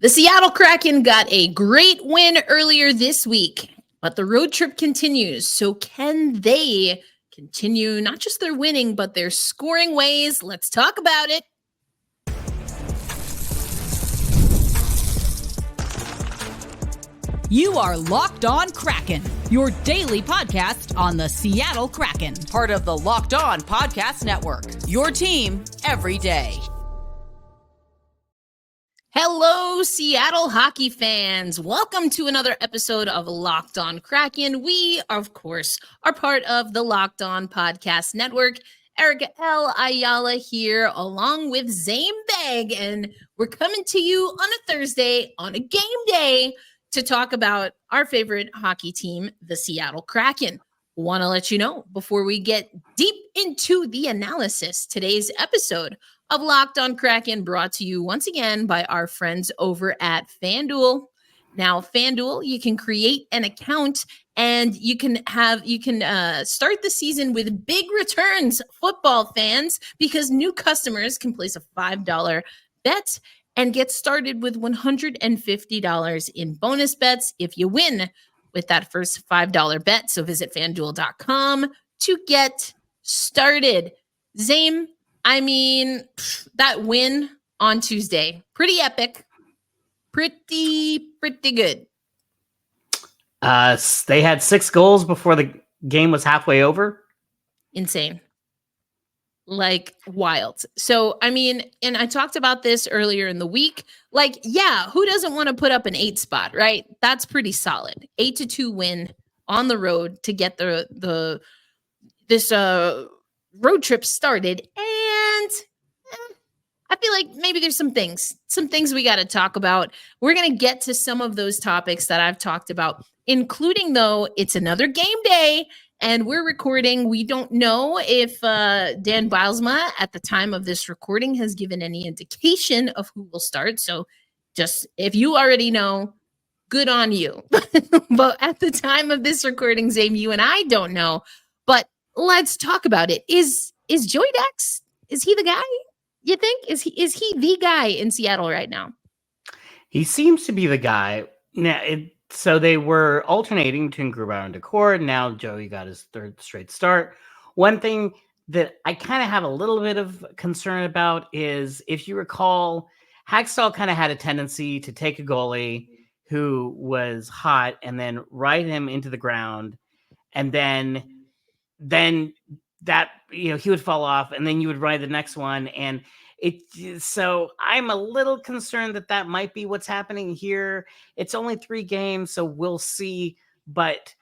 The Seattle Kraken got a great win earlier this week, but the road trip continues. So can they continue not just their winning, but their scoring ways? Let's talk about it. You are Locked On Kraken, your daily podcast on the Seattle Kraken, part of the Locked On Podcast Network, your team every day. Hello, Seattle hockey fans. Welcome to another episode of Locked On Kraken. We, of course, are part of the Locked On Podcast Network. Erica L. Ayala here, along with Zaiem Beg, and we're coming to you on a Thursday, on a game day, to talk about our favorite hockey team, the Seattle Kraken. Want to let you know, before we get deep into the analysis, today's episode of Locked On Kraken brought to you once again by our friends over at FanDuel. Now, FanDuel, you can create an account and you can start the season with big returns, football fans, because new customers can place a $5 bet and get started with $150 in bonus bets if you win with that first $5 bet. So visit FanDuel.com to get started. Zaiem, I mean, that win on Tuesday, pretty epic, pretty good. They had 6 goals before the game was halfway over. Insane. Like, wild. So, I mean, and I talked about this earlier in the week. Like, yeah, who doesn't want to put up an 8 spot, right? That's pretty solid. 8-2 win on the road to get this road trip started. And I feel like maybe there's some things we got to talk about. We're going to get to some of those topics that I've talked about, including, though, it's another game day and we're recording. We don't know if Dan Bylsma at the time of this recording has given any indication of who will start. So just if you already know, good on you. But at the time of this recording, Zaiem, you and I don't know. But let's talk about it. Is Joey Dax, is he the guy? You think? Is he the guy in Seattle right now? He seems to be the guy. Now, so they were alternating between Grubauer and Daccord. Now Joey got his third straight start. One thing that I kind of have a little bit of concern about is, if you recall, Hagstall kind of had a tendency to take a goalie who was hot and then ride him into the ground, and then that, he would fall off, and then you would ride the next one. And so I'm a little concerned that might be what's happening here. It's only 3 games, so we'll see. But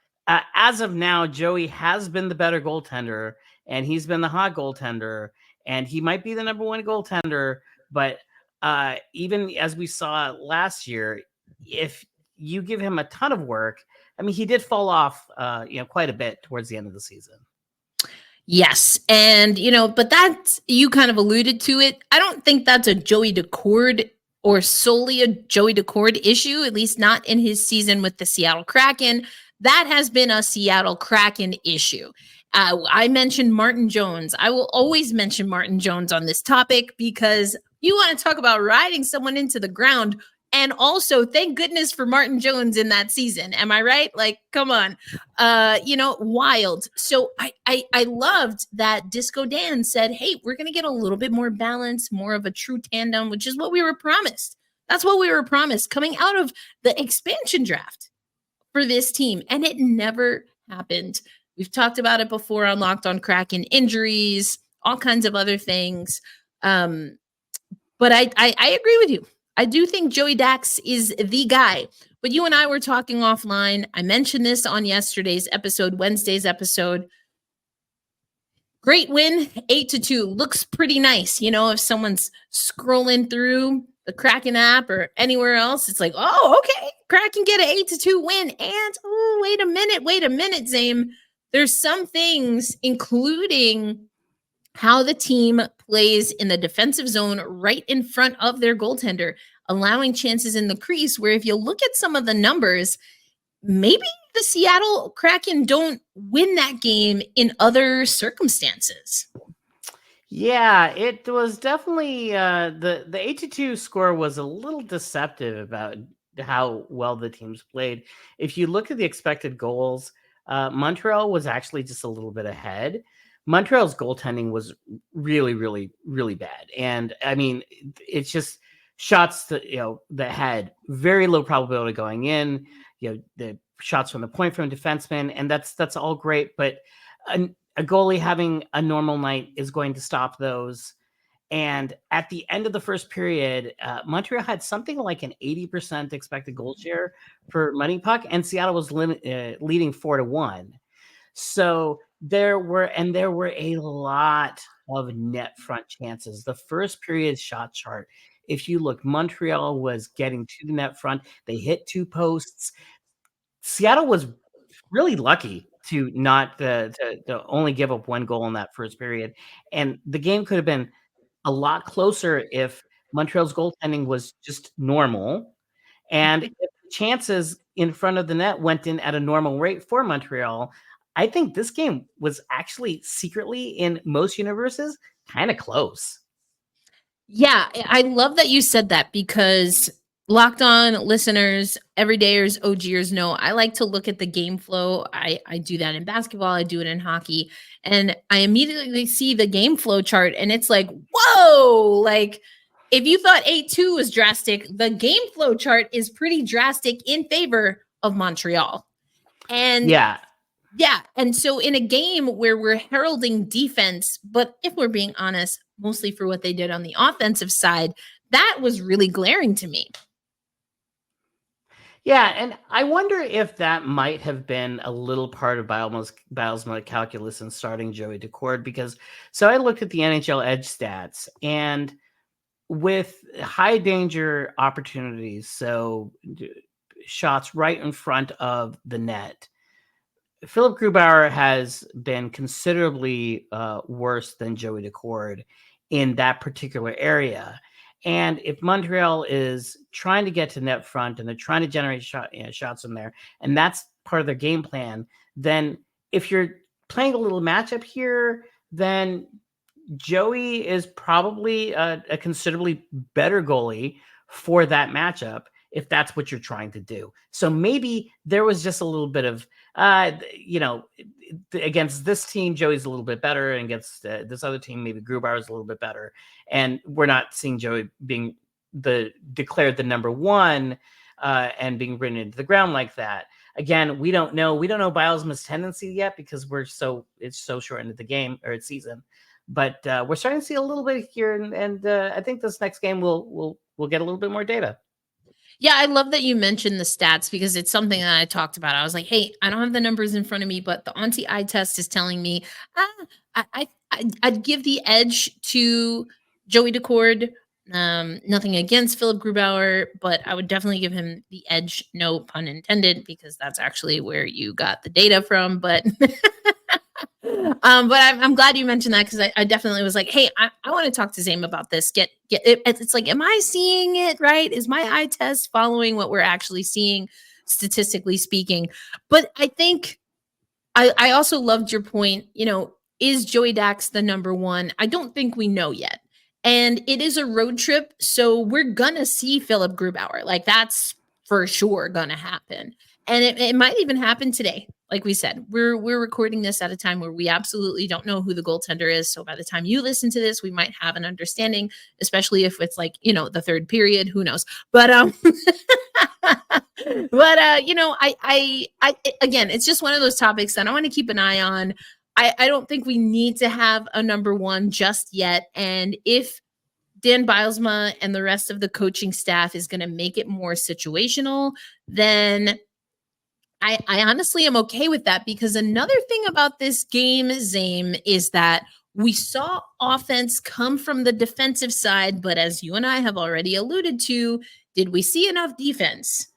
as of now, Joey has been the better goaltender, and he's been the hot goaltender, and he might be the number 1 goaltender. But even as we saw last year, if you give him a ton of work, I mean, he did fall off, quite a bit towards the end of the season. Yes. And, but that's, you kind of alluded to it. I don't think that's a Joey Daccord or solely a Joey Daccord issue, at least not in his season with the Seattle Kraken. That has been a Seattle Kraken issue. I mentioned Martin Jones. I will always mention Martin Jones on this topic because you want to talk about riding someone into the ground. And also, thank goodness for Martin Jones in that season. Am I right? Like, come on. Wild. So I loved that Disco Dan said, hey, we're going to get a little bit more balance, more of a true tandem, which is what we were promised. That's what we were promised coming out of the expansion draft for this team. And it never happened. We've talked about it before on Locked On Kraken, injuries, all kinds of other things. But I agree with you. I do think Joey Dax is the guy, but you and I were talking offline. I mentioned this on yesterday's episode, Wednesday's episode. Great win, 8-2. Looks pretty nice. If someone's scrolling through the Kraken app or anywhere else, it's like, oh, okay, Kraken get an 8-2 win. And, oh, wait a minute, Zaiem. There's some things, including how the team plays in the defensive zone right in front of their goaltender, allowing chances in the crease, where if you look at some of the numbers, maybe the Seattle Kraken don't win that game in other circumstances. Yeah, it was definitely the 8-2 score was a little deceptive about how well the teams played. If you look at the expected goals, Montreal was actually just a little bit ahead. Montreal's goaltending was really, really, really bad, and I mean, it's just shots that had very low probability going in. The shots from the point from a defenseman, and that's all great, but a goalie having a normal night is going to stop those. And at the end of the first period, Montreal had something like an 80% expected goal share for money puck, and Seattle was leading 4-1. So there were a lot of net front chances. The first period shot chart, if you look, Montreal was getting to the net front. They hit 2 posts. Seattle was really lucky to not to only give up 1 goal in that first period, and the game could have been a lot closer if Montreal's goaltending was just normal, and if the chances in front of the net went in at a normal rate for Montreal. I think this game was actually secretly, in most universes, kinda close. Yeah, I love that you said that because Locked On listeners, everydayers, OGers know I like to look at the game flow. I do that in basketball, I do it in hockey, and I immediately see the game flow chart and it's like, whoa, like if you thought 8-2 was drastic, the game flow chart is pretty drastic in favor of Montreal. And Yeah. yeah. And so in a game where we're heralding defense, but if we're being honest, mostly for what they did on the offensive side, that was really glaring to me. Yeah, and I wonder if that might have been a little part of Bilesma calculus in starting Joey Daccord, because so I looked at the NHL Edge stats, and with high danger opportunities, so shots right in front of the net, Philip Grubauer has been considerably worse than Joey Daccord in that particular area. And if Montreal is trying to get to net front and they're trying to generate shots from there, and that's part of their game plan, then if you're playing a little matchup here, then Joey is probably a considerably better goalie for that matchup if that's what you're trying to do. So maybe there was just a little bit of, against this team, Joey's a little bit better, and against this other team, maybe Grubauer is a little bit better. And we're not seeing Joey being declared the number one and being ridden into the ground like that. Again, we don't know Bilesma's tendency yet because it's so short into the game or its season. But we're starting to see a little bit here, and I think this next game we'll get a little bit more data. Yeah, I love that you mentioned the stats because it's something that I talked about. I was like, hey, I don't have the numbers in front of me, but the Auntie eye test is telling me I'd give the edge to Joey Daccord. Nothing against Philip Grubauer, but I would definitely give him the edge, no pun intended, because that's actually where you got the data from. But but I'm glad you mentioned that because I definitely was like, hey, I want to talk to Zaiem about this. Get it. It's like, am I seeing it right? Is my eye test following what we're actually seeing, statistically speaking? But I think I also loved your point. Is Joey Dax the number one? I don't think we know yet. And it is a road trip, so we're gonna see Philip Grubauer. Like that's for sure gonna happen. And it might even happen today. Like we said, we're recording this at a time where we absolutely don't know who the goaltender is. So by the time you listen to this, we might have an understanding, especially if it's like, the third period, who knows. But I again, it's just one of those topics that I want to keep an eye on. I don't think we need to have a number one just yet. And if Dan Bilesma and the rest of the coaching staff is going to make it more situational, then I honestly am okay with that, because another thing about this game, Zaiem, is that we saw offense come from the defensive side, but as you and I have already alluded to, did we see enough defense?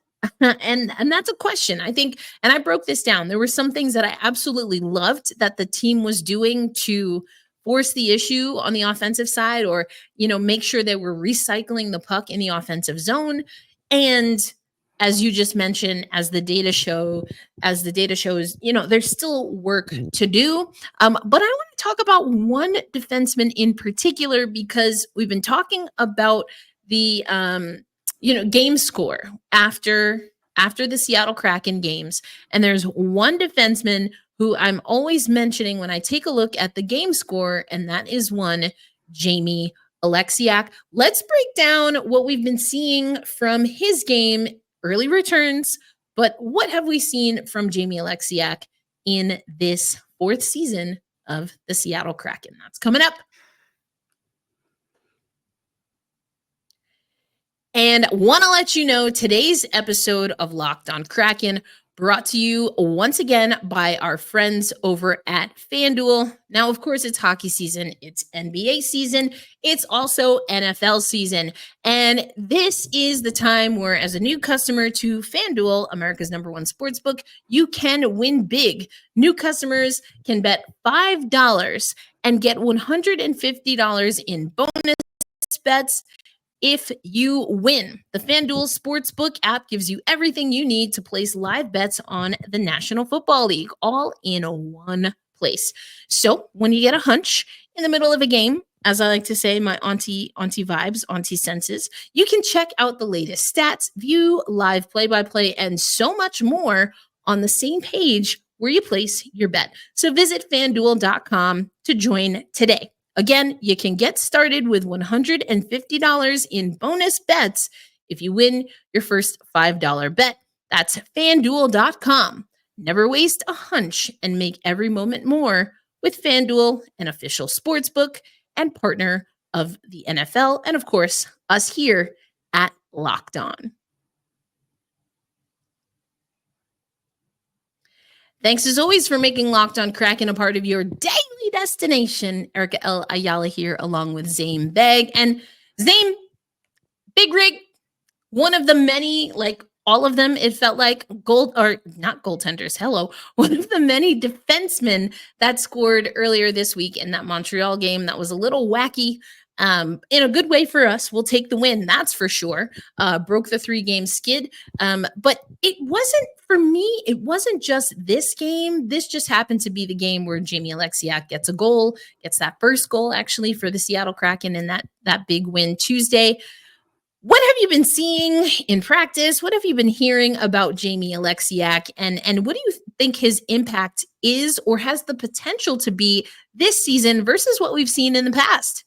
and that's a question, I think. And I broke this down. There were some things that I absolutely loved that the team was doing to force the issue on the offensive side, or, make sure that we're recycling the puck in the offensive zone. And as you just mentioned, as the data shows, there's still work to do. But I want to talk about one defenseman in particular, because we've been talking about the game score after the Seattle Kraken games, and there's one defenseman who I'm always mentioning when I take a look at the game score, and that is one Jamie Oleksiak. Let's break down what we've been seeing from his game, early returns, but what have we seen from Jamie Oleksiak in this fourth season of the Seattle Kraken? That's coming up. And want to let you know today's episode of Locked On Kraken brought to you once again by our friends over at FanDuel. Now, of course, it's hockey season, it's NBA season, it's also NFL season. And this is the time where, as a new customer to FanDuel, America's #1 sportsbook, you can win big. New customers can bet $5 and get $150 in bonus bets if you win. The FanDuel Sportsbook app gives you everything you need to place live bets on the National Football League, all in one place. So when you get a hunch in the middle of a game, as I like to say, my auntie vibes, auntie senses, you can check out the latest stats, view live play-by-play, and so much more on the same page where you place your bet. So visit FanDuel.com to join today. Again, you can get started with $150 in bonus bets if you win your first $5 bet. That's FanDuel.com. Never waste a hunch and make every moment more with FanDuel, an official sportsbook and partner of the NFL, and of course, us here at Locked On. Thanks as always for making Locked On Kraken a part of your daily destination. Erica L. Ayala here along with Zaiem Beg. And Zaiem, big rig, one of the many, like all of them, it felt like not goaltenders, one of the many defensemen that scored earlier this week in that Montreal game that was a little wacky. In a good way for us. We'll take the win, that's for sure. Broke the 3-game skid. But it wasn't just this game. This just happened to be the game where Jamie Oleksiak gets that first goal actually for the Seattle Kraken in that big win Tuesday. What have you been seeing in practice? What have you been hearing about Jamie Oleksiak? And what do you think his impact is or has the potential to be this season versus what we've seen in the past?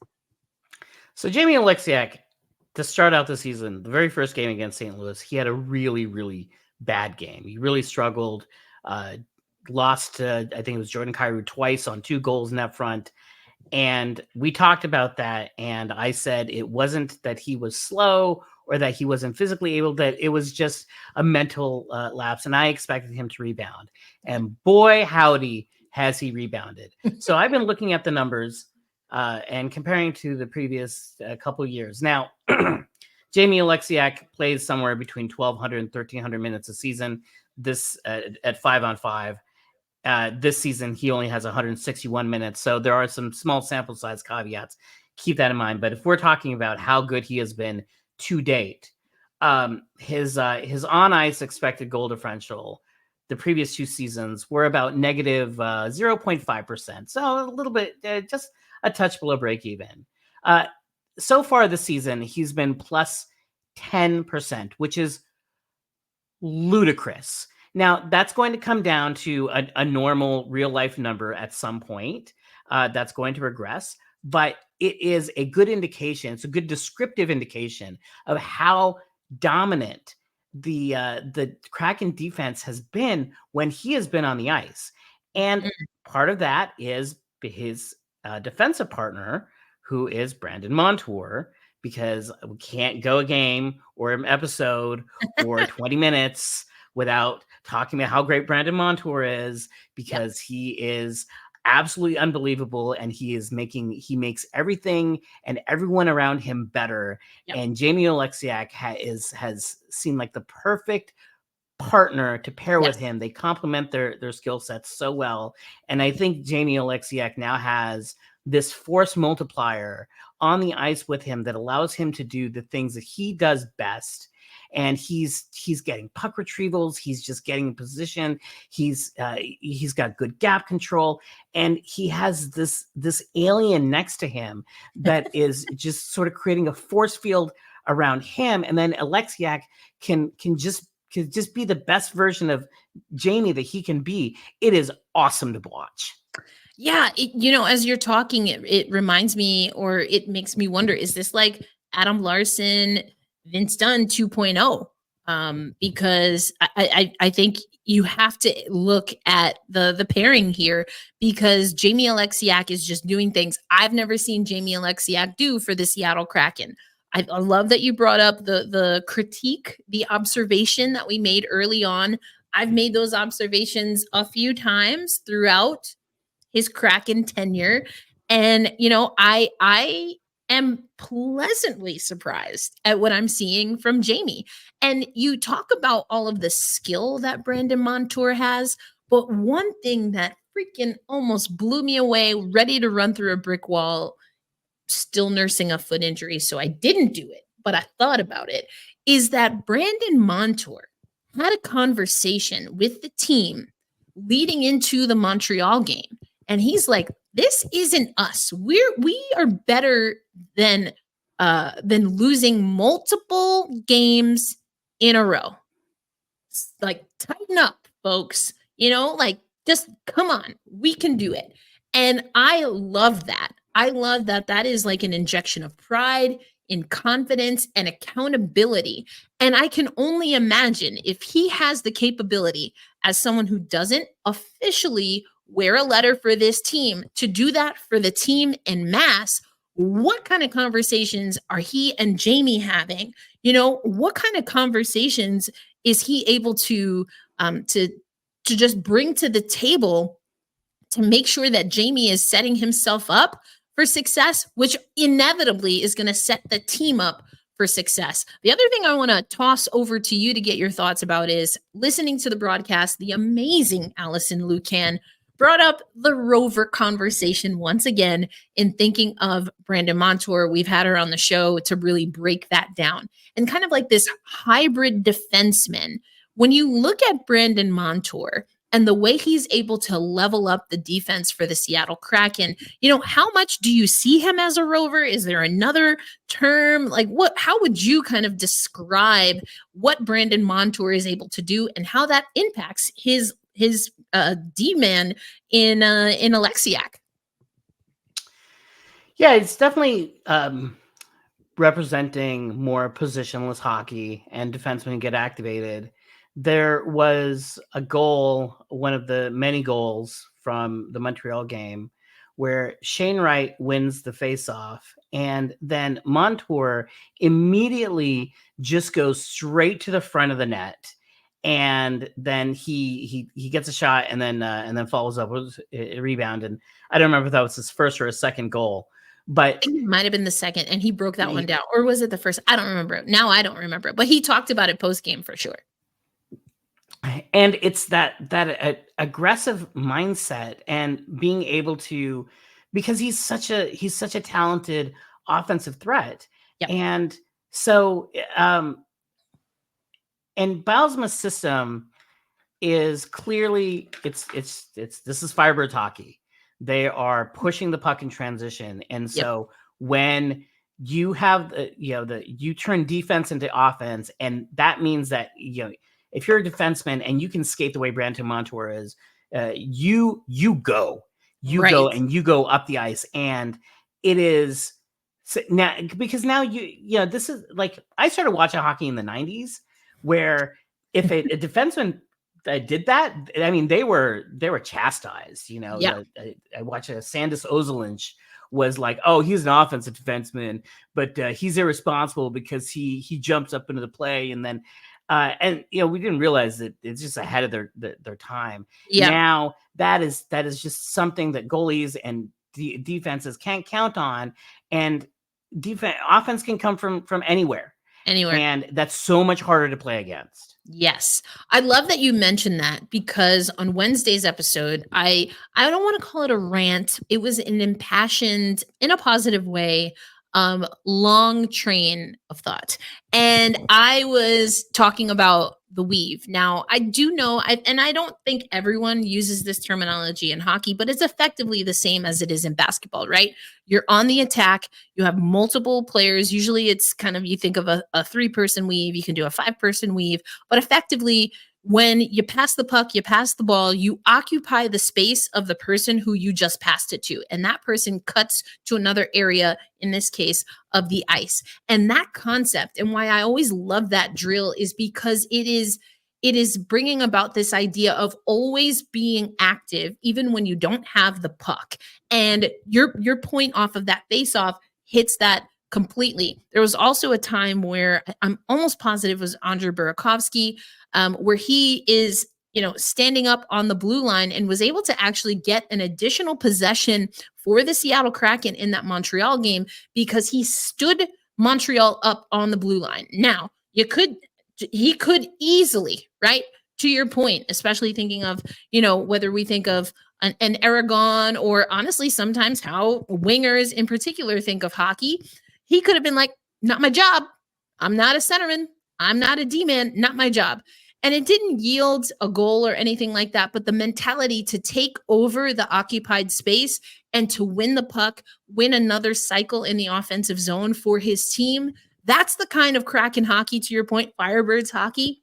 So Jamie Oleksiak, to start out the season, the very first game against St. Louis, he had a really, really bad game. He really struggled, lost to, I think it was Jordan Kyrou twice on 2 goals in that front. And we talked about that. And I said it wasn't that he was slow or that he wasn't physically able, that it was just a mental lapse. And I expected him to rebound. And boy, howdy, has he rebounded. So I've been looking at the numbers and comparing to the previous couple of years. Now, Jamie Oleksiak plays somewhere between 1,200 and 1,300 minutes a season. This at 5-on-5. This season, he only has 161 minutes. So there are some small sample size caveats. Keep that in mind. But if we're talking about how good he has been to date, his on ice expected goal differential the previous 2 seasons were about negative 0.5%. So a little bit, just a touch below break even. So far this season, he's been plus 10%, which is ludicrous. Now, that's going to come down to a normal real life number at some point. That's going to regress, but it is a good indication. It's a good descriptive indication of how dominant the Kraken defense has been when he has been on the ice. And part of that is his defensive partner, who is Brandon Montour, because we can't go a game or an episode or 20 minutes without talking about how great Brandon Montour is, because he is absolutely unbelievable and he makes everything and everyone around him better. Yep. And Jamie Oleksiak has seemed like the perfect partner to pair with him. They complement their skill sets so well. And I think Jamie Oleksiak now has this force multiplier on the ice with him that allows him to do the things that he does best. and he's getting puck retrievals. He's just getting in position. He's got good gap control, and he has this alien next to him that is just sort of creating a force field around him. And then Oleksiak can just be the best version of Jamie that he can be. It is awesome to watch. Yeah, as you're talking, it reminds me, or it makes me wonder, is this like Adam Larson, Vince Dunn 2.0? Because I think you have to look at the pairing here, because Jamie Oleksiak is just doing things I've never seen Jamie Oleksiak do for the Seattle Kraken. I love that you brought up the critique, the observation that we made early on. I've made those observations a few times throughout his Kraken tenure. And, I am pleasantly surprised at what I'm seeing from Jamie. And you talk about all of the skill that Brandon Montour has, but one thing that freaking almost blew me away, ready to run through a brick wall, still nursing a foot injury, so I didn't do it, but I thought about it, is that Brandon Montour had a conversation with the team leading into the Montreal game. And he's like, this isn't us. We are better than losing multiple games in a row. Like, tighten up, folks. Just come on. We can do it. And I love that. I love that. That is like an injection of pride, in confidence, and accountability. And I can only imagine, if he has the capability, as someone who doesn't officially wear a letter for this team, to do that for the team en masse, what kind of conversations are he and Jamie having? What kind of conversations is he able to just bring to the table to make sure that Jamie is setting himself up for success, which inevitably is going to set the team up for success. The other thing I want to toss over to you to get your thoughts about is, listening to the broadcast, the amazing Allison Lucan brought up the Rover conversation once again in thinking of Brandon Montour. We've had her on the show to really break that down. And kind of like this hybrid defenseman, when you look at Brandon Montour and the way he's able to level up the defense for the Seattle Kraken, how much do you see him as a rover? Is there another term? Like, how would you kind of describe what Brandon Montour is able to do and how that impacts his D-man in Oleksiak? Yeah, it's definitely representing more positionless hockey, and defensemen get activated. There was a goal, one of the many goals from the Montreal game, where Shane Wright wins the faceoff, and then Montour immediately just goes straight to the front of the net. And then he gets a shot, and then follows up with a rebound. And I don't remember if that was his first or his second goal, but I think it might have been the second, and he broke that one down. Or was it the first? I don't remember. Now I don't remember, but he talked about it post game for sure. And it's that aggressive mindset, and being able to, because he's such a talented offensive threat. Yep. And so and Bylsma's system is clearly this is Firebirds hockey. They are pushing the puck in transition, and so when you have you turn defense into offense, and that means that if you're a defenseman and you can skate the way Brandon Montour is, you go and you go up the ice, and it is now, because now this is like, I started watching hockey in the 90s, where if a defenseman did that, I mean, they were chastised. I watched Sandis Ozolinsh was like, oh, he's an offensive defenseman, but he's irresponsible because he jumps up into the play, and then we didn't realize that it's just ahead of their time. Yeah. Now that is just something that goalies and defenses can't count on, and offense can come from anywhere. And that's so much harder to play against. Yes. I love that you mentioned that, because on Wednesday's episode, I don't want to call it a rant. It was an impassioned, in a positive way, long train of thought. And I was talking about the weave. Now, I do know, and I don't think everyone uses this terminology in hockey, but it's effectively the same as it is in basketball, right? You're on the attack, you have multiple players. Usually it's kind of, you think of a 3-person weave, you can do a 5-person weave, but effectively, when you pass the puck, you pass the ball, you occupy the space of the person who you just passed it to. And that person cuts to another area, in this case, of the ice. And that concept, and why I always love that drill, is because it is bringing about this idea of always being active, even when you don't have the puck. And your point off of that face-off hits that completely. There was also a time where I'm almost positive it was Andrei Burakovsky, where he is, standing up on the blue line and was able to actually get an additional possession for the Seattle Kraken in that Montreal game because he stood Montreal up on the blue line. Now, he could easily, right? To your point, especially thinking of, whether we think of an Aragon or honestly, sometimes how wingers in particular think of hockey, he could have been like, not my job. I'm not a centerman. I'm not a D-man, not my job. And it didn't yield a goal or anything like that, but the mentality to take over the occupied space and to win the puck, win another cycle in the offensive zone for his team, that's the kind of Kraken hockey, to your point, Firebirds hockey,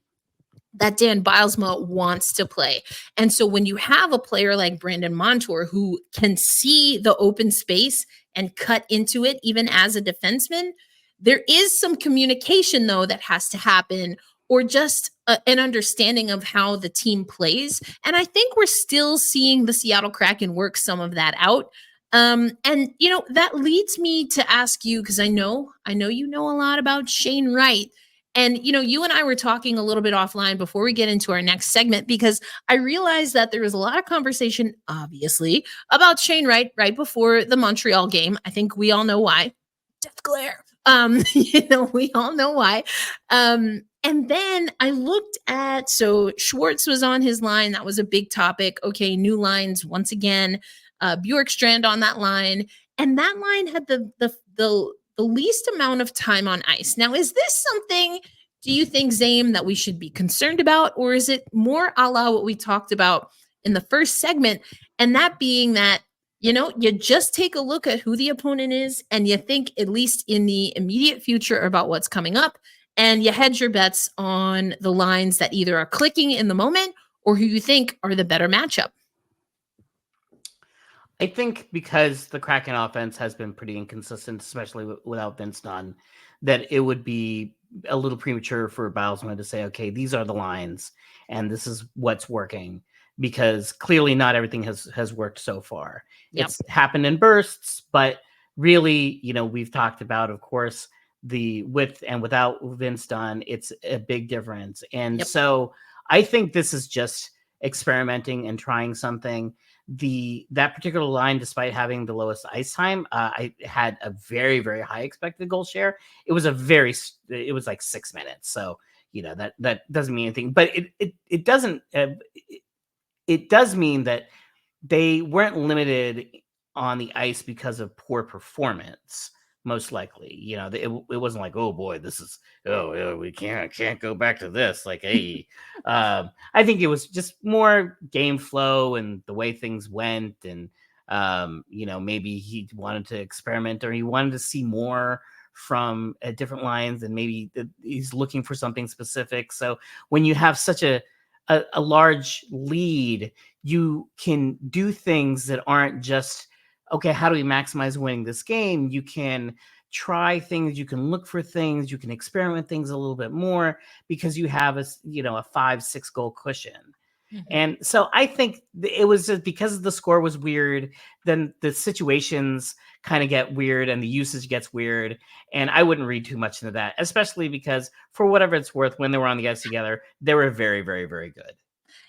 that Dan Bilesma wants to play. And so when you have a player like Brandon Montour who can see the open space and cut into it, even as a defenseman, there is some communication, though, that has to happen, or just an understanding of how the team plays. And I think we're still seeing the Seattle Kraken work some of that out. And, that leads me to ask you, because I know you know a lot about Shane Wright. And, you and I were talking a little bit offline before we get into our next segment, because I realized that there was a lot of conversation, obviously, about Shane Wright right before the Montreal game. I think we all know why. Death glare. We all know why. And then I looked at, so Schwartz was on his line. That was a big topic. Okay, new lines once again. Bjorkstrand on that line. And that line had the least amount of time on ice. Now, is this something, do you think, Zaiem, that we should be concerned about? Or is it more a la what we talked about in the first segment? And that being that, you just take a look at who the opponent is and you think, at least in the immediate future, about what's coming up. And you hedge your bets on the lines that either are clicking in the moment or who you think are the better matchup. I think because the Kraken offense has been pretty inconsistent, especially without Vince Dunn, that it would be a little premature for Bilesma to say, okay, these are the lines and this is what's working, because clearly not everything has worked so far. Yep. It's happened in bursts, but really, we've talked about, of course, the with and without Vince Dunn, it's a big difference. And so I think this is just experimenting and trying something. That particular line, despite having the lowest ice time, I had a very, very high expected goal share. It was like 6 minutes. So, that doesn't mean anything, but it doesn't, it does mean that they weren't limited on the ice because of poor performance. Most likely, it wasn't like, oh boy, we can't go back to this. Like, hey, I think it was just more game flow and the way things went. And, maybe he wanted to experiment, or he wanted to see more from different lines, and maybe he's looking for something specific. So when you have such a large lead, you can do things that aren't just, okay, how do we maximize winning this game? You can try things, you can look for things, you can experiment things a little bit more, because you have a 5-6 goal cushion. Mm-hmm. And so I think it was just because the score was weird, then the situations kind of get weird and the usage gets weird. And I wouldn't read too much into that, especially because, for whatever it's worth, when they were on the ice together, they were very, very, very good.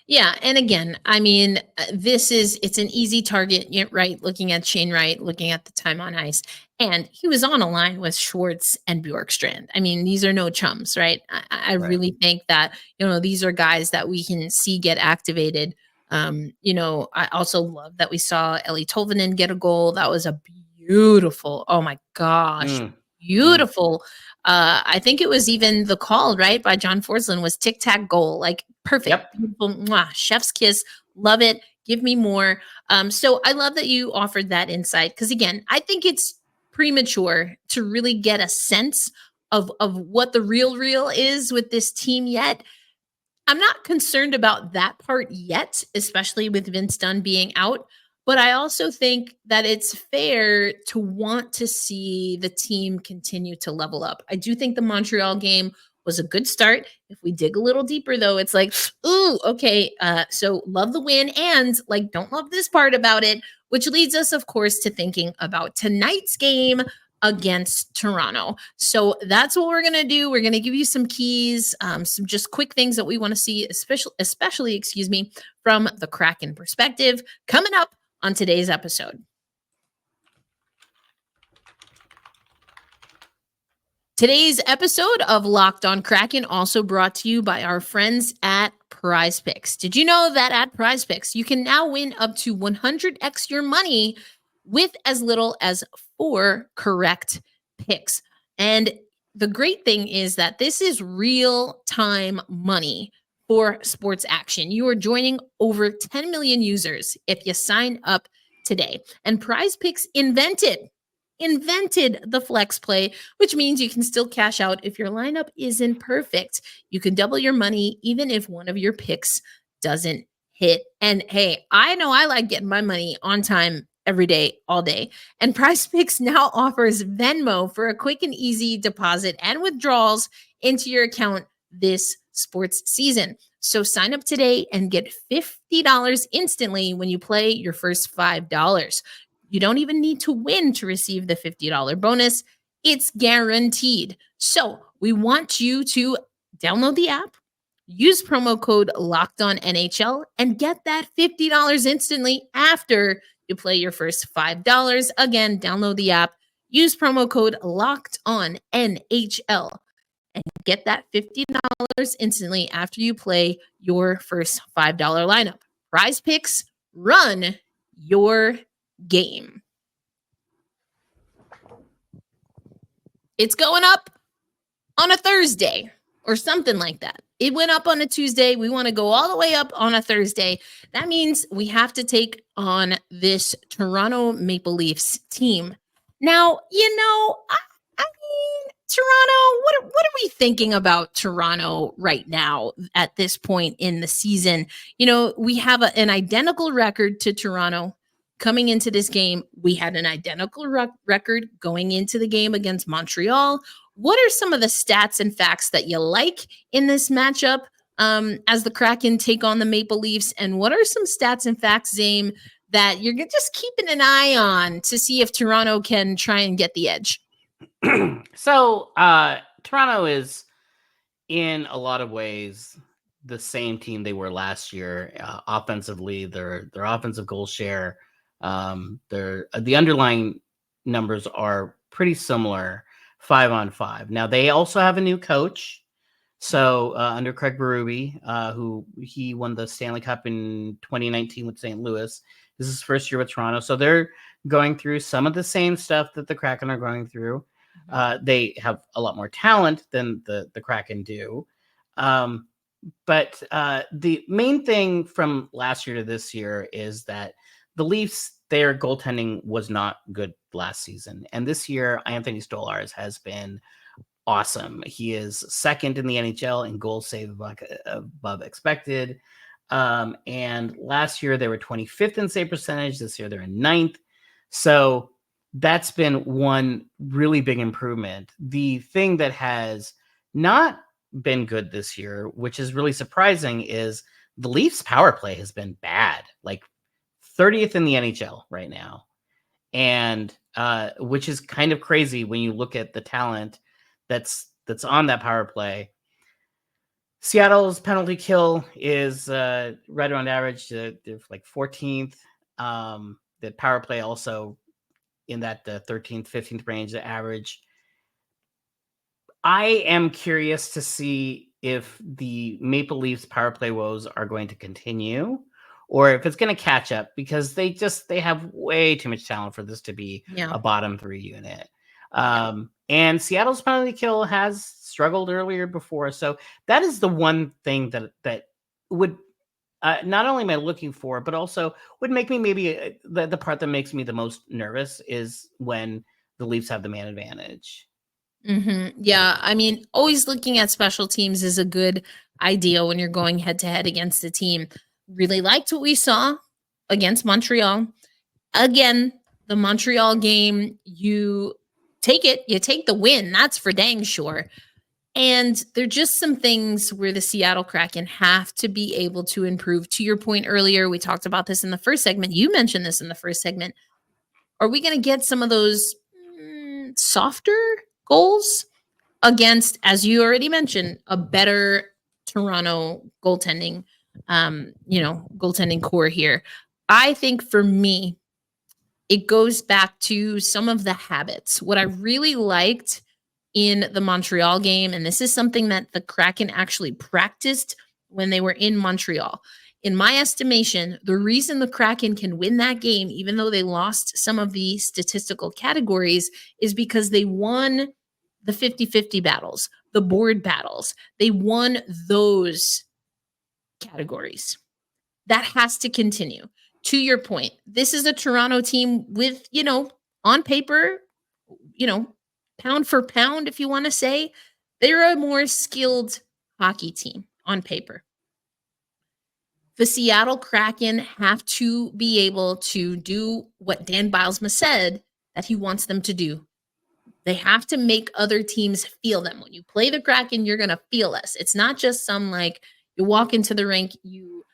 Yeah. And again, I mean, it's an easy target, right? Looking at Shane Wright, looking at the time on ice. And he was on a line with Schwartz and Bjorkstrand. I mean, these are no chums, right? I right. really think that, these are guys that we can see get activated. I also love that we saw Eli Tolvanen get a goal. That was a beautiful. Oh my gosh. Mm. Beautiful. I think it was even the call, right, by John Forsland was tic-tac goal. Like perfect. Yep. Beautiful. Mwah, chef's kiss. Love it. Give me more. So I love that you offered that insight because again, I think it's premature to really get a sense of what the real is with this team yet. I'm not concerned about that part yet, especially with Vince Dunn being out. But I also think that it's fair to want to see the team continue to level up. I do think the Montreal game was a good start. If we dig a little deeper, though, it's like, ooh, okay. So love the win and like, don't love this part about it, which leads us, of course, to thinking about tonight's game against Toronto. So that's what we're going to do. We're going to give you some keys, some just quick things that we want to see, especially, excuse me, from the Kraken perspective coming up on today's episode. Today's episode of Locked On Kraken also brought to you by our friends at Prize Picks. Did you know that at Prize Picks, you can now win up to 100x your money with as little as 4 correct picks? And the great thing is that this is real-time money for sports action. You are joining over 10 million users if you sign up today. And Prize Picks invented the flex play, which means you can still cash out if your lineup isn't perfect. You can double your money even if one of your picks doesn't hit. And hey, I know I like getting my money on time every day, all day. And Prize Picks now offers Venmo for a quick and easy deposit and withdrawals into your account this sports season. So sign up today and get $50 instantly when you play your first $5. You don't even need to win to receive the $50 bonus. It's guaranteed. So we want you to download the app, use promo code LOCKEDONNHL, and get that $50 instantly after you play your first $5. Again, download the app, use promo code LOCKEDONNHL, and get that $50 instantly after you play your first $5 lineup. Prize Picks, run your game. It's going up on a Thursday or something like that. It went up on a Tuesday. We want to go all the way up on a Thursday. That means we have to take on this Toronto Maple Leafs team. Now, I mean, Toronto, what are we thinking about Toronto right now at this point in the season? We have an identical record to Toronto. Coming into this game, we had an identical record going into the game against Montreal. What are some of the stats and facts that you like in this matchup as the Kraken take on the Maple Leafs? And what are some stats and facts, Zaiem, that you're just keeping an eye on to see if Toronto can try and get the edge? So Toronto is in a lot of ways the same team they were last year. Offensively, their offensive goal share, the underlying numbers are pretty similar, 5-on-5. Now they also have a new coach. So under Craig Berube, who he won the Stanley Cup in 2019 with St. Louis. This is his first year with Toronto. So they're going through some of the same stuff that the Kraken are going through. They have a lot more talent than the Kraken do. But the main thing from last year to this year is that the Leafs, their goaltending was not good last season. And this year, Anthony Stolarz has been awesome. He is second in the NHL in goal save above expected. And last year, they were 25th in save percentage. This year, they're in 9th. So that's been one really big improvement. The thing that has not been good this year, which is really surprising, is the Leafs power play has been bad, like 30th in the NHL right now. And which is kind of crazy when you look at the talent that's on that power play. Seattle's penalty kill is right around average. They're like 14th. The power play also in that 13th, 15th range, the average. I am curious to see if the Maple Leafs power play woes are going to continue, or if it's going to catch up, because they have way too much talent for this to be a bottom 3 unit. And Seattle's penalty kill has struggled earlier before. So that is the one thing that would not only am I looking for, but also would make me maybe the part that makes me the most nervous is when the Leafs have the man advantage. Mm-hmm. Yeah, I mean, always looking at special teams is a good idea when you're going head to head against the team. Really liked what we saw against Montreal. Again, the Montreal game, you take the win. That's for dang sure. And there are just some things where the Seattle Kraken have to be able to improve. To your point earlier, we talked about this in the first segment. You mentioned this in the first segment. Are we going to get some of those softer goals against, as you already mentioned, a better Toronto goaltending, goaltending core here? I think for me, it goes back to some of the habits. What I really liked in the Montreal game, and this is something that the Kraken actually practiced when they were in Montreal. In my estimation, the reason the Kraken can win that game, even though they lost some of the statistical categories, is because they won the 50-50 battles, the board battles. They won those categories. That has to continue. To your point, this is a Toronto team with, on paper, pound for pound, if you want to say, they're a more skilled hockey team on paper. The Seattle Kraken have to be able to do what Dan Bylsma said that he wants them to do. They have to make other teams feel them. When you play the Kraken, you're going to feel us. It's not just some like you walk into the rink, you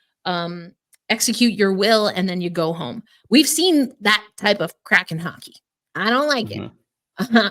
execute your will, and then you go home. We've seen that type of Kraken hockey. I don't like it.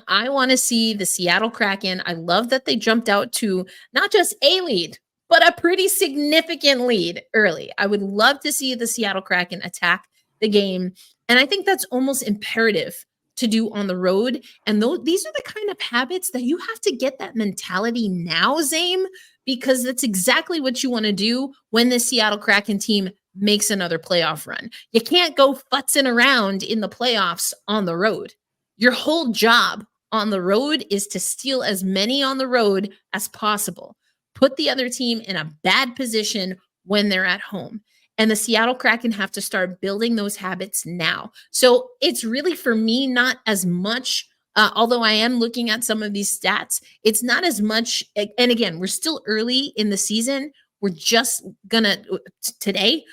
I want to see the Seattle Kraken. I love that they jumped out to not just a lead, but a pretty significant lead early. I would love to see the Seattle Kraken attack the game. And I think that's almost imperative to do on the road. And these are the kind of habits that you have to get that mentality now, Zaiem, because that's exactly what you want to do when the Seattle Kraken team makes another playoff run. You can't go futzing around in the playoffs on the road. Your whole job on the road is to steal as many on the road as possible. Put the other team in a bad position when they're at home. And the Seattle Kraken have to start building those habits now. So it's really, for me, not as much, although I am looking at some of these stats, it's not as much. And again, we're still early in the season. We're just today,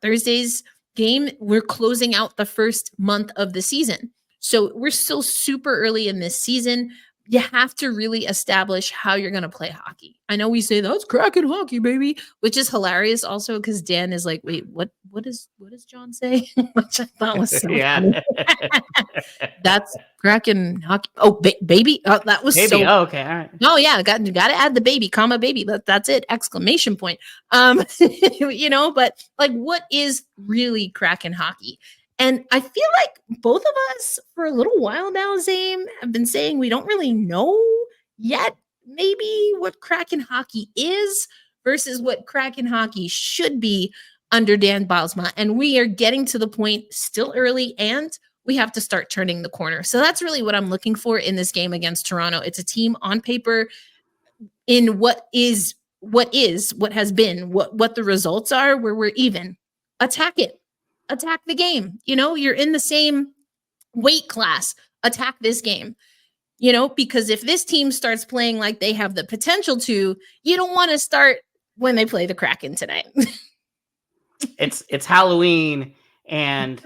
Thursday's game, we're closing out the first month of the season. So we're still super early in this season. You have to really establish how you're going to play hockey. I know we say that's Kraken hockey, baby, which is hilarious also because Dan is like, wait, what does John say? Which I thought was so funny. That's Kraken hockey. Oh, baby. That was baby. So. Oh, okay. All right. Oh yeah. Got to add the baby, comma baby. That's it. Exclamation point. But like, what is really Kraken hockey? And I feel like both of us for a little while now, Zaiem, have been saying we don't really know yet maybe what Kraken hockey is versus what Kraken hockey should be under Dan Bylsma. And we are getting to the point still early, and we have to start turning the corner. So that's really what I'm looking for in this game against Toronto. It's a team on paper in what has been, what the results are, where we're even. Attack it. Attack the game. You're in the same weight class. Attack this game. Because if this team starts playing like they have the potential to, you don't want to start when they play the Kraken tonight. It's Halloween, and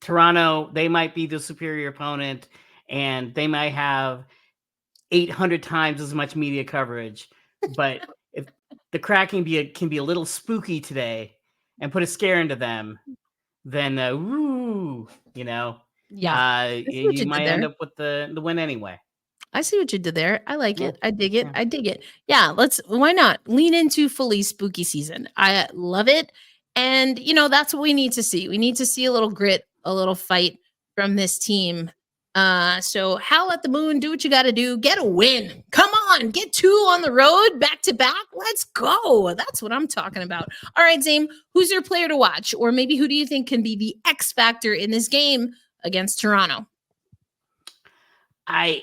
Toronto, they might be the superior opponent, and they might have 800 times as much media coverage. But if the Kraken can be a little spooky today and put a scare into them, then you might end up with the win anyway. I see what you did there. I like it. I dig it. I dig it. Yeah, why not lean into fully spooky season? I love it. And, that's what we need to see. We need to see a little grit, a little fight from this team. So howl at the moon, do what you got to do, get a win. Come on, get 2 on the road back to back. Let's go. That's what I'm talking about. All right, Zaiem, who's your player to watch? Or maybe who do you think can be the X factor in this game against Toronto? I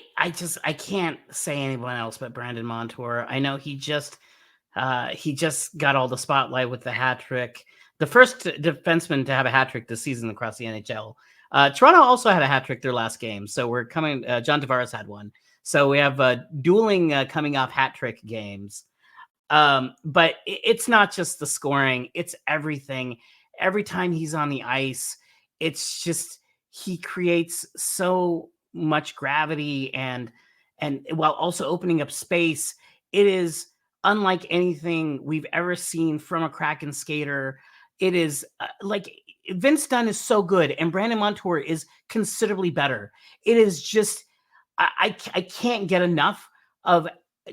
can't say anyone else but Brandon Montour. I know he just got all the spotlight with the hat trick. The first defenseman to have a hat trick this season across the NHL. Toronto also had a hat trick their last game. So we're coming, John Tavares had one. So we have dueling coming off hat trick games. But it's not just the scoring, it's everything. Every time he's on the ice, it's just, he creates so much gravity and while also opening up space. It is unlike anything we've ever seen from a Kraken skater. It is like Vince Dunn is so good and Brandon Montour is considerably better. It is just, I can't get enough of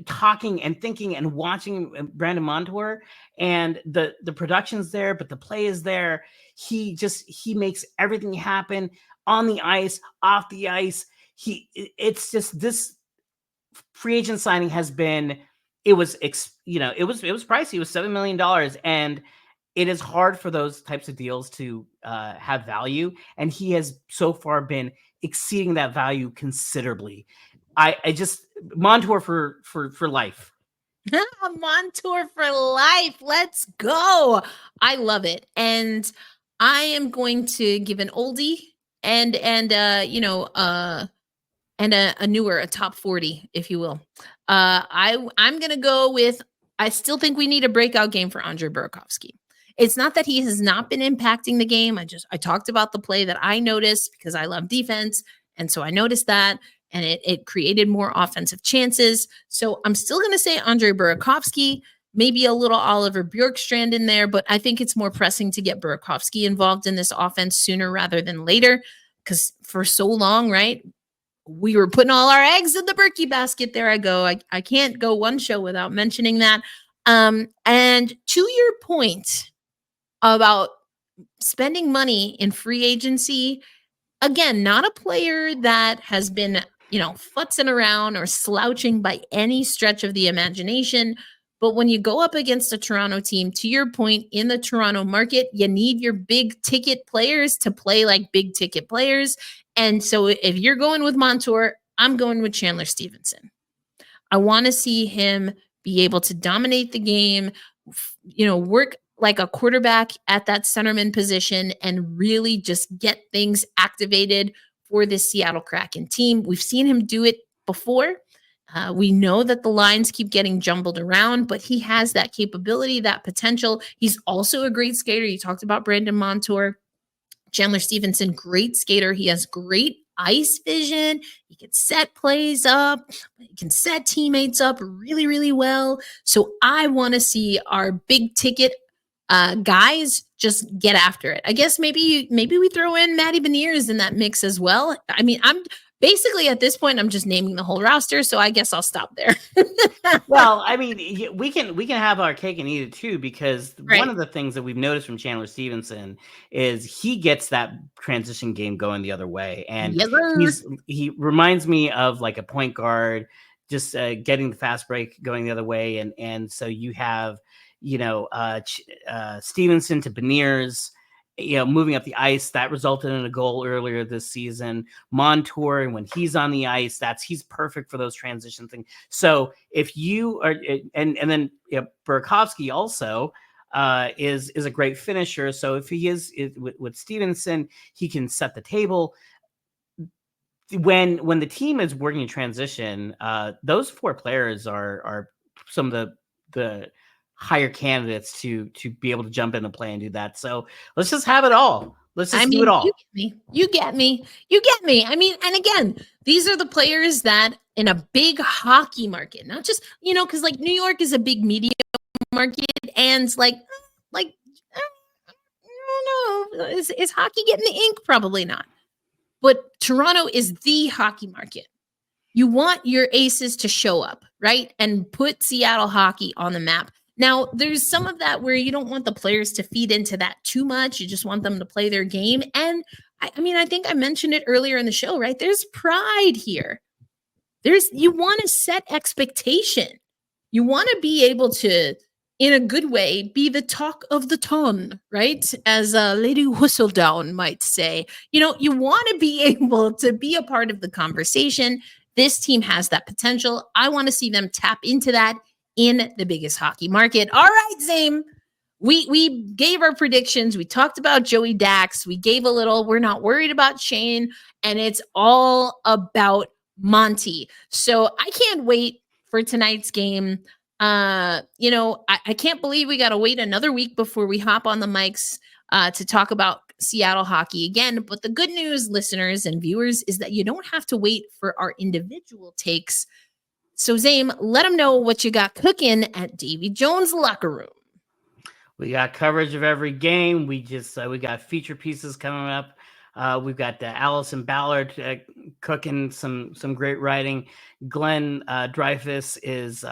talking and thinking and watching Brandon Montour, and the production's there, but the play is there. He makes everything happen on the ice, off the ice. It's just, this free agent signing has been, it was pricey. It was $7 million, and it is hard for those types of deals to have value. And he has so far been exceeding that value considerably. I just, Montour for life. Montour for life. Let's go. I love it. And I am going to give an oldie and a newer, a top 40, if you will. I'm going to go with, I still think we need a breakout game for Andre Burakovsky. It's not that he has not been impacting the game. I talked about the play that I noticed because I love defense. And so I noticed that, and it created more offensive chances. So I'm still going to say Andre Burakovsky, maybe a little Oliver Bjorkstrand in there, but I think it's more pressing to get Burakovsky involved in this offense sooner rather than later, because for so long, right, we were putting all our eggs in the Berkey basket. There I go. I can't go one show without mentioning that. And to your point about spending money in free agency, again, not a player that has been, futzing around or slouching by any stretch of the imagination. But when you go up against a Toronto team, to your point, in the Toronto market, you need your big ticket players to play like big ticket players. And so if you're going with Montour, I'm going with Chandler Stevenson. I want to see him be able to dominate the game, work like a quarterback at that centerman position and really just get things activated for this Seattle Kraken team. We've seen him do it before. We know that the lines keep getting jumbled around, but he has that capability, that potential. He's also a great skater. You talked about Brandon Montour. Chandler Stevenson, great skater. He has great ice vision. He can set plays up. He can set teammates up really, really well. So I want to see our big ticket guys just get after it. I guess maybe we throw in Matty Beniers in that mix as well. I mean, I'm basically at this point, I'm just naming the whole roster, so I guess I'll stop there. Well, I mean, we can have our cake and eat it too, because one of the things that we've noticed from Chandler Stevenson is he gets that transition game going the other way, and he reminds me of like a point guard, just getting the fast break going the other way, and so you have Stevenson to Beniers, moving up the ice. That resulted in a goal earlier this season. Montour, when he's on the ice, he's perfect for those transition things. So if you are, and then Burakovsky also is a great finisher. So if he is with Stevenson, he can set the table. When the team is working in transition, those 4 players are some of the higher candidates to be able to jump in and play and do that. So let's just have it all. Let's just do it all. You get me. I mean, and again, these are the players that in a big hockey market, not just, because like New York is a big media market, and like, I don't know, is hockey getting the ink? Probably not. But Toronto is the hockey market. You want your aces to show up, right? And put Seattle hockey on the map. Now, there's some of that where you don't want the players to feed into that too much. You just want them to play their game. And I think I mentioned it earlier in the show, right? There's pride here. you want to set expectation. You want to be able to, in a good way, be the talk of the town, right? As Lady Whistledown might say. You know, you want to be able to be a part of the conversation. This team has that potential. I want to see them tap into that in the biggest hockey market. All right, Zaiem. We gave our predictions. We talked about Joey Dax. We gave a little, we're not worried about Shane. And it's all about Monty. So I can't wait for tonight's game. You know, I can't believe we got to wait another week before we hop on the mics to talk about Seattle hockey again. But the good news, listeners and viewers, is that you don't have to wait for our individual takes. So, Zaiem, let them know what you got cooking at Davy Jones' locker room. We got coverage of every game. We got feature pieces coming up. We've got Allison Ballard cooking some great writing. Glenn Dreyfus is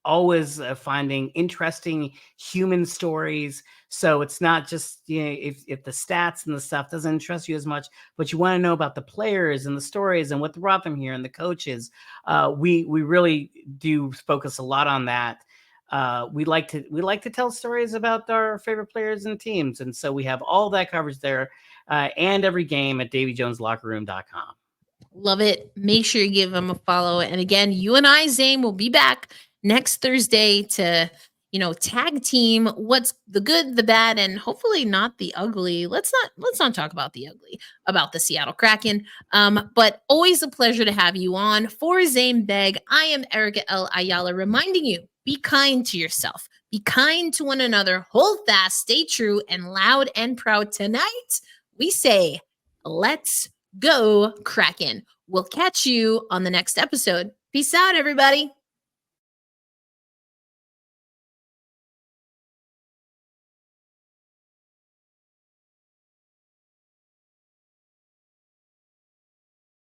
always finding interesting human stories. So it's not just, you know, if the stats and the stuff doesn't interest you as much, but you want to know about the players and the stories and what brought them here and the coaches. We really do focus a lot on that. We like to tell stories about our favorite players and teams. And so we have all that coverage there and every game at DavyJonesLockerRoom.com. Love it. Make sure you give them a follow. And again, you and I, Zaiem, will be back next Thursday to, you know, tag team what's the good, the bad, and hopefully not the ugly. Let's not talk about the ugly, about the Seattle Kraken. But always a pleasure to have you on. For Zaiem Beg, I am Erica L. Ayala, reminding you, be kind to yourself. Be kind to one another. Hold fast, stay true, and loud and proud. Tonight, we say, let's go Kraken. We'll catch you on the next episode. Peace out, everybody.